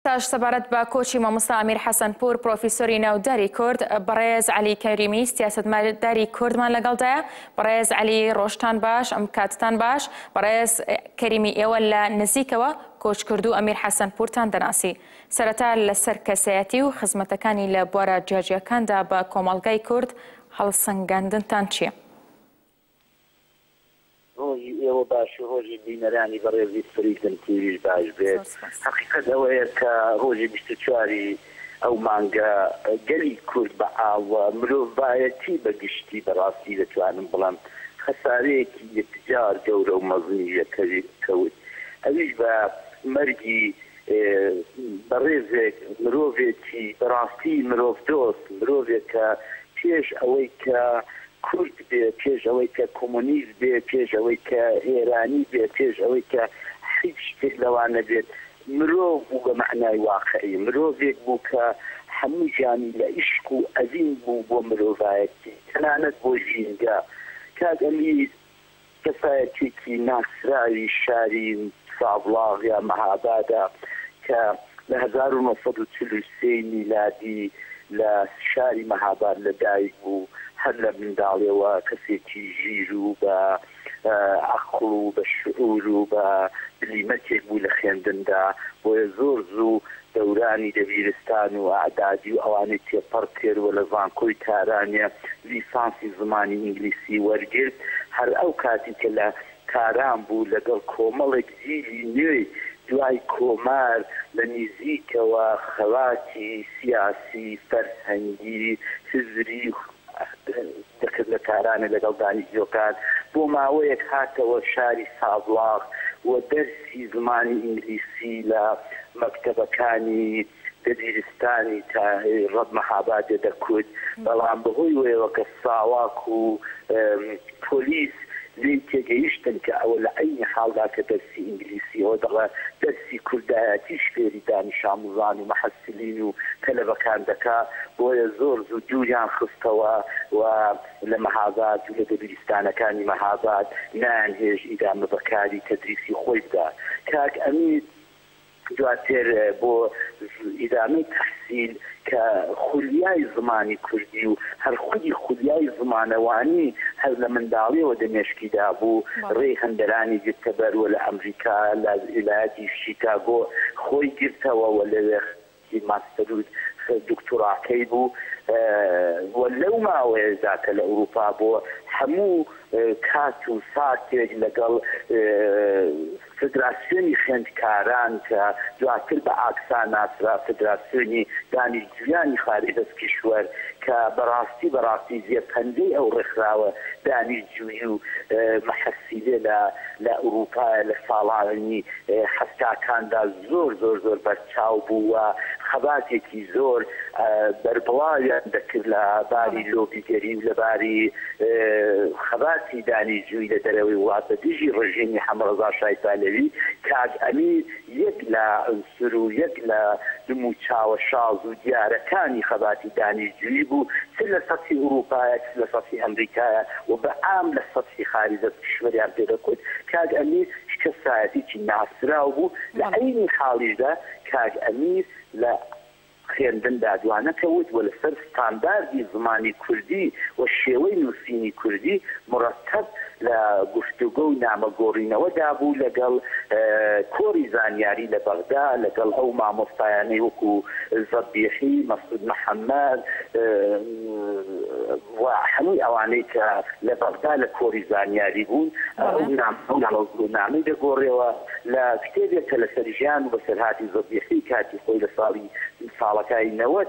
ئێستاش سەبارەت بە کۆچی مامۆستا ئەمیر حەسەن پور پرۆفیسۆری ناوداری کورد بەڕێز عەلی کەریمی سیاسەتمەداری کوردمان لەگەڵدایە. بەڕێز عەلی ڕۆژتان باش، ئەم کاتتان باش. بەڕێز کەریمی ئێوە لە نزیکەوە کۆچ کردو ئەمیر حەسەن پورتان دەناسی. سەرەتا لەسەر کەسایەتی و خزمەتەکانی لە بوارە جیاجیەکاندا بە کۆمەڵگەی کورد هەڵسەنگاندنتان چییە؟ ئێوە باش و ڕۆژی بینەرانی بەڕێزی فریدن تیریش باش بێت. حقیقەت ئەوەیە کە ڕۆژی 24 ئەو مانگە گەلی کورد بە ئاوە مرۆڤایەتی بەگشتی بەڕاستی دەتوانم بڵم خەسارەیەکی یەکجار گەورە و مەزنی کەوت. ئەویش بە مەرگی بەڕێزێک مرۆڤێکی بەڕاستی مرۆڤ دۆست، مرۆڤێک کە پێش ئەوەی کە کورد بێ، پێش ئەوەی کە کۆمۆنیست بێ، پێش ئەوەی کە هێرانی بێ، پێش ئەوەی کە هیچ شتێک لەوانە بێت، مرۆڤ بوو بە معنای واقعی، مرۆڤێک بوو کە هەموو ژیانی لە عیشق و ئەزین بوو بۆ مرۆڤایەتی، تەنانەت بۆ ژینگە. کاک ئەمیر کەسایەتێکی ناسراوی شاری سابڵاغ یا مەهابادە کە لە 1943 میلادی لە شاری مەهاباد لەدایک بوو، هەر لە منداڵیەوە کەسێکی ژیر و بە عەقڵ و بە شعور و بە بلیمەتێک بوو لە خوێندندا، بۆیە زۆر زوو دەورانی دەبیرستان و ئەعدادی و ئەوانەی تێپەڕ کردووە لە زانکۆی کارانیە لیسانسی زمانی ئینگلیسی وەرگرت. هەر ئەو کاتی کە لە کاران بوو لەگەڵ کۆمەڵێک جیلی نوێی دوای کۆمار لە نزیکەوە خەڵاتی سیاسی فەرهەنگی حزبی دەکرد لە کارانە لەگەڵ دانیشتووەکان، بۆ ماوەیەک هاتەوە شاری سابڵاغ و دەرسی زمانی ئینگلیسی لە مەکتەبەکانی دەبیرستانی تا ڕەد مەهابادێ دەکوت. بەڵام بەهۆی وێوە کە ساواک و پۆلیس لێی تێگەیشتن کە ئەوە لە عەینی حاڵدا کە دەرسی ئینگلیسیەوە دەڵێ دەرسی کوردایەتیش فێری دانیش ئاموزان و مەحەسلین و تەلەبەکان دەکا، بۆیە زۆر زوو دووریان خستەوە و لە مەهاباد و لە دەبیرستانەکانی مەهاباد نانهێژ ئیدامە بەکاری تەدریسی خۆی بدا. کاک ئەمیر دواتر بۆ ئیدامەی تەحسیل کە خولیای زمانی کوردی و هەر خودی خولیای زمانەوانی هەر لە منداڵیەوە دەمێشکیدا بوو، ڕێی هەندەرانی گرتە بەروە لە ئەمریکا لە ویلایەتی شیکاگۆ خۆی گرتەوە و لە ماستەر و دکتۆراکەی بوو و لەو ماوەیەدا کە لە ئەوروپا بۆ هەموو کات و ساتێک لەگەڵ فدراسیۆنی خوێندکاران کە دواتر بە ئاکسا ناسرا فدراسیۆنی دانیشتجویانی خارج از کشور کە بەڕاستی زیێپەندەی ئەو ڕێکخراوە دانیشتجویی و مەحەسیلێ لە ئەوروپا لە ساڵانی حەفتاکاندا زۆر بەرچاو بوو و خەباتێکی زۆر بەربڵاویان دەکرد لە باری لۆبیگەری و لە باری خەباتی دانیشتجویی لە دەرەوەی وڵات بە دژی ڕژیمی حەمڕەزا شای پالەوی. کاک ئەمیر یەک لە ئەنسر و یەک لە دمو چاوە شاز و دیارەکانی خەباتی دانیشتجویی بوو، چ لە سەطحی ئەوروپایە چ لە سەطحی ئەمریکایە و بە عام لە سەطحی خارج از کشوەریان پێدەکوت. کاک ئەمیر کەسایەتێکی ناسراو بوو، لە عەینی حاڵیشدا کاک ئەمیر لە خوێندندا دوانەکەوت و لەسەر ستانداردی زمانی کوردی و شێوەی نووسینی کوردی مرتب لە گفتوگۆ و نامەگۆڕینەوەدا بوو لەگەڵ کۆری زانیاری لە بەغدا، لەگەڵ ئەو مامۆستایانەی وەکو زەبیحی، مەسعود محەممەد و هەمووی ئەوانەی کە لە بەغدا لە کۆری زانیاری بوون نامەی دەگۆڕێەوە لە کتێبێک کە لەسەر ژیان و بەسەرهاتی زەبیحی کاتی خۆی لە ساڵەکانی 90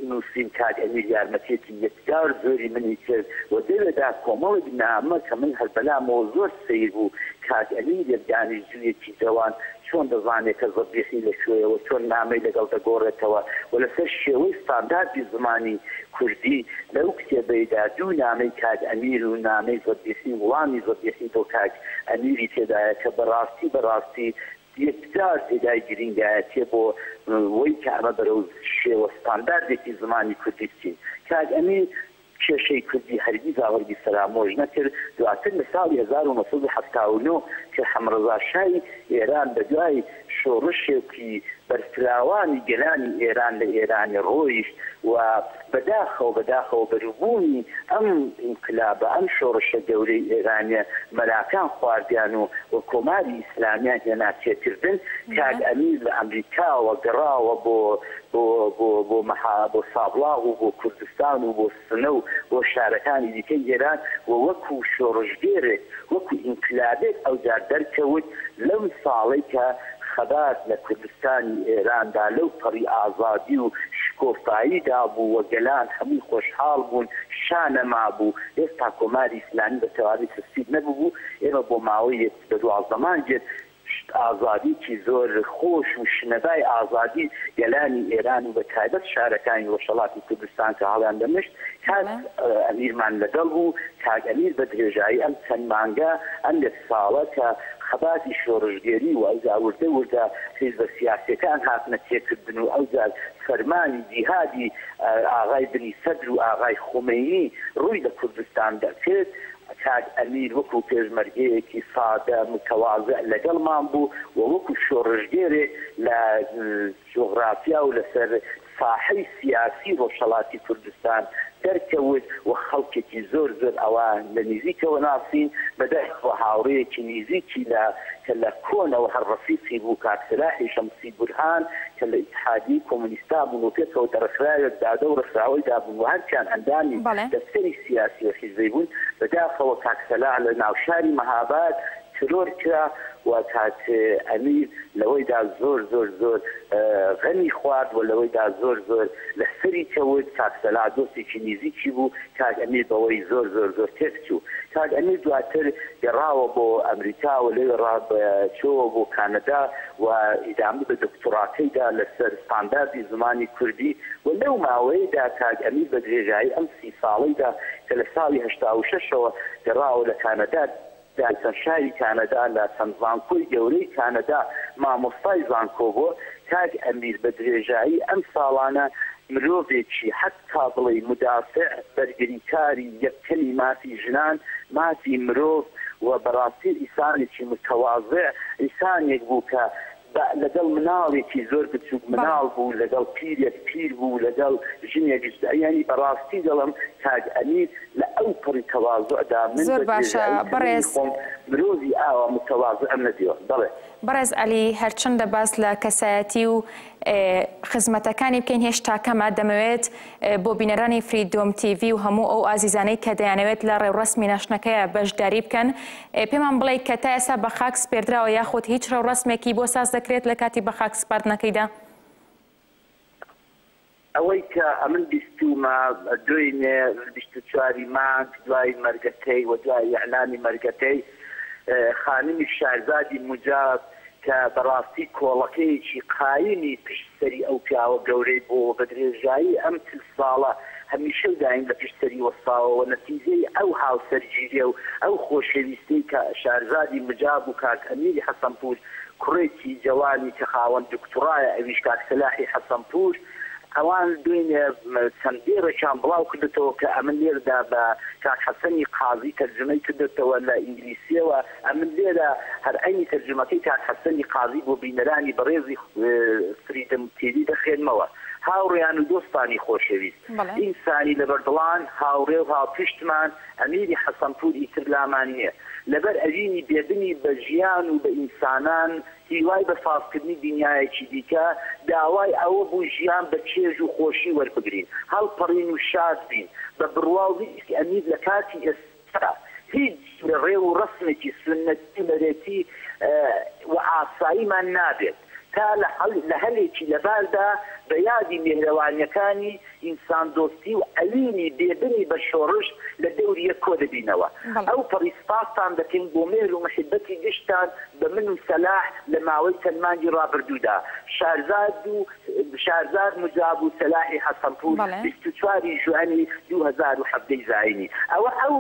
نووسین. کاک ئەمیر یارمەتێکی یەکجار زۆری منی کرد و دەوێدا کۆمەڵێک نامە کە من هەربەلامەوە زۆر سیر بوو. کاک ئەمیر یەک دانیشتجوویەکی جوان چۆن دەزانێت کە زەبیحی لەکوێیەوە، چۆن نامەی لەگەڵ دەگۆڕێتەوە و لەسەر شێوەی ستانداردی زمانی کوردی لەو کتێبەیدا دوو نامەی کاک ئەمیر و نامەی زەبیحی وڵامی زەبیحی بۆ کاک ئەمیری تێدایە کە بەڕاستی یەکجار تێدای گرنگایەتێ بۆ وەی کە ئەمە بەرەو شێوە ستانداردێکی زمانی کوردی بچین. کاک ئەمیر کێشەی کوردی هەرگیز ئاوەرگی سەرامۆژ نەکرد. دواتر لە ساڵی 1979 کە حەمڕەزا شای ئێران بە دوای شۆڕشێکی فلاوانی گەلانی ئێران لە ئێرانی ڕۆیش و بەداخەوە بەروبوونی ئەم ئینقلابە ئەم شۆڕشە گەورەی ئێرانیە مەلاکان خواردیان و کۆماری ئیسلامیان هێناچێتکردن کاک ئەمیر لە ئەمریکاوە گەڕاوە بۆ سابڵاغ و بۆ کوردستان و بۆ سنە و بۆ شارەکانی دیکەی ئێران و وەکو شۆڕژگێرێک وەکو ئینقلابێک ئەوجار دەرکەوت لەم ساڵەی کە خەبات لە کوردستانی ئێراندا لەو پەڕی ئازادی و شکۆفاییدا بوو و گەلان هەمووی خۆشحاڵ بوون شانەما بوو ئێستا کۆماری ئیسلامی بە تەواوی تەسبیت نەبوو ئێمە بۆ ماوەی 12 مانگێت ئازادیی زۆر خۆش و شنەبای ئازادی گەلانی ئێران و بە تایبەت شارەکانی وەشەڵاتی کوردستان کە هەڵیان دەمشت کاک ئەمیرمان لەگەڵ بوو کاک ئەمیر بە درێژایی ئەم چەند مانگە ئەم لە ساڵە کە خەباتی شۆڕژگێری و ئەوجا وردە حیزبە سیاسیەکان هاتنە تێکردن و ئەوجار فەرمانی جیهادی ئاغای بنی سەدر و ئاغای خۆمەینی ڕووی لە کوردستان دەکرد کاک ئەمیر وەکو پێشمەرگەیەکی سادە متەواضع لەگەڵمان بوو و وەکو شۆڕژگێرێ لە جۆغرافیا و لەسەر ساحەی سیاسی ڕۆژهەڵاتی کوردستان دەرکەوت و خەڵکێکی زۆر ئەوان لە نزیکەوە ناسین بەدەستەوە هاوڕێیەکی نزیکی کە لە کۆنەوە هەر ڕەفیقی بوو کاک سلاحی شەمسی بورهان کە لە ئیتحادی کۆمونیستا بوون و پێکەوە دەرەخراوێک دادە و ڕەخراوەیدا بوون و هەرچیان ئەندامی دەستەری سیاسی و حیزبی بوون بەداخەوە کاک سلاح لە ناوشاری مەهاباد ترۆر کرا و کاک ئەمیر لەوەیدا زۆر غەمی خوارد و لەوەیدا زۆر لەسەری کەوت کاک سەلاح دۆستێکی نزیکی بوو کاک ئەمیر بەوەی زۆر تێکچوو کاک ئەمیر دواتر گەڕاوە بۆ ئەمریکا و لێ چۆوە بۆ کانەدا و ئیدامە بە دکتۆراکەیدا لەسەر ستانداردی زمانی کوردی و لەو ماوەیەدا کاک ئەمیر بە درێژایی ئەم 30 ساڵەیدا کە لە ساڵی 86ەوە گەڕاوە لە کانەدا دانسەرشاری کانەدا لە چەند زانکۆی گەورەی کانەدا مامۆستای زانکۆ بۆ کاک ئەمیر بە درێژایی ئەم ساڵانە مرۆڤێکی حتا بڵێ مدافع بەرگریکاری یەکەمی مافی ژنان مافی مرۆڤ و بەڕاستی ئینسانێکی متەواضع ئینسانێک بوو کە لەگەڵ مناڵێکی زۆر بچووک مناڵ بوو لەگەڵ پیرێک پیر بوو لەگەڵ ژنێک ینی بەڕاستی دەڵم کاک ئەمیر لە ئەو پڕی تەواضعدا من زۆر باشە بەڕێز مرۆڤی ئاوا متەواضع ئەم نەدیوە بەڵێ بەڕێز عەلی هەرچەندە باس لە کەسایەتی و خزمەتەکانی بکەین هێشتا کەمە دەمەوێت بۆ بینەرانی فریدۆم تیڤی و هەموو ئەو ئازیزانەی کە دەیانەوێت لە ڕێوڕەسمی ناشنەکەیە بەشداری بکەن پێمان بڵێ کە تا ئێستا بە خاک سپێردراوە یاخود هیچ ڕێوڕەسمێکی بۆ ساز دەکرێت لە کاتی بە خاک سپاردنەکەیدا ئەوەی کە ئەمن بیستومە دوێنێ 24 مانگ دوای مەرگەکەی و دوای ئەعلانی مەرگەکەی خانمی شارزادی مجاب کە بەڕاستی کۆڵەکەیەکی قایمی پشتسەری ئەو پیاوە گەورەی بۆ بە درێژایی ئەم 30 ساڵە هەمیشە دایم لە پشتسەری وەساوەوە نەتیجەی ئەو هاوسەرگیریە و ئەو خۆشەویستی کە شارزادی مجاب و کاک ئەمیری حەسەنپور کوڕێکی جوانی کە خاوەن دکتۆرایە ئەویش کاک سەلاحی حەسەنپور ئەوان دوێنێ چەندێڕێکیان بڵاو کردێتەوە کە ئەمن لێردا بە کاک حەسەنی قازی تەرجمەی کردێتەوە لە ئینگلیسیەوە ئەمن لێرە هەر عینی تەرجمەکەی کاک حەسەنی قازی بۆ بینەرانی بەڕێزی فریدم تیڤی دەخێنمەوە هاوڕێیان و دۆستانی خۆشەویست ئینسانی لەبەردڵان هاوڕێ و هاوپشتمان ئەمیری حەسەنپور ئیتر لامان نییە لەبەر ئەژینی بێدنی بە ژیان و بە ئینسانان هیوای بە فاسکردنی دنیایەکی دیکە داوای ئەوە بوو ژیان بە چێژ و خۆشی وەربگرین هەڵپەڕین و شاد بین بە بڕواوی ئەمیر لە کاتی ئێستا هیچ ڕێ و ڕسمێکی سنەتی بەرێتی و ئاساییمان نابێت تا لە هەلێکی لەباردا بە یادی مێهرەوانیەکانی ئینسان دۆستی و ئەلینی بێبنی بە شۆڕش لە دەوری یەک کۆ دەبینەوە ئەو پەڕیسپاسان دەکەین بۆ مێر و مەحبەتی گشتان بە من و سەلاح لە ماوەی چەند مانگی ڕابردوودا شارزاد مجاب و سەلاحی حەسەنپور 24 ژوئنی 2017 زاینی ئەو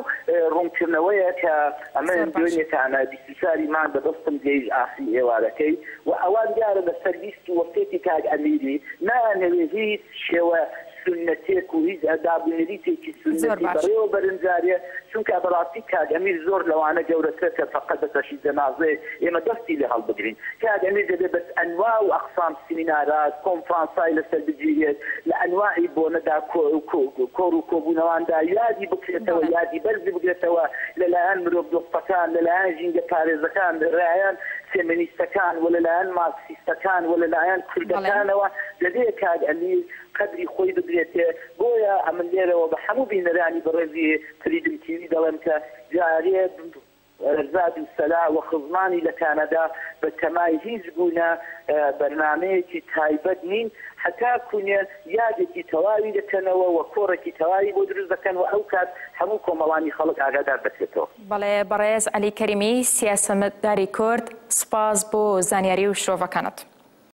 ڕوونکردنەوەیە کە ئەمە دوێنێتانە 24 مان بەدەستم گەیژ ئاخری ئێوارەکەی و ئەوان دیارە بە سەرویست و وەختێکی کاک ئەمیری نانەوێ هیچ شێوە سنتێک و هیچ ئەدابنەریتێکی سنەتی بەڕێوە بەرەنجاریە چونکە بەڕاستی کاک ئەمیر زۆر لەوانە گەورەتر کە فەقەت بەتەشی جەنازەیە ئێمە دەستی لێ هەڵبگرین کاک ئەمیر دەبێت بەس ئەنوا و ئەقسام سیمینارات کۆنفرانسای لەسەر بگیرێت لە ئەنواعی بۆنەدا کۆر و کۆبوونەواندا یادی بکرێتەوە یادی بەرزی بگرێتەوە لەلایەن مرۆڤ دۆستەکان لەلایەن ژینگە پارێزەکان لەلایەن فێمینیستەکان و لەلایەن مارکسیستەکان و لەلایەن کوردەکانەوە دەبێت کاک ئەمیر قدری خۆی بدرێتێ بۆیە ئەمن لێرەوە بە هەموو بینەرانی بەڕێزی فریدم تیوی دەڵێم کە جارێ زاد و سەلا و خزمانی لە کانەدا بە تەمای هیچ گونە بەرنامەیەکی تایبەت نین حتا کونێ یادێکی تەواوی دەکەنەوە و کۆڕێکی تەواوی بۆ دروست دەکەن و ئەو کات هەموو کۆمەڵانی خەڵک ئاگادار بکرێتەوە. بەڵێ بەڕێز عەلی کەریمی سیاسەتمەداری کورد سپاس بۆ زانیاری و شۆڤەکانت.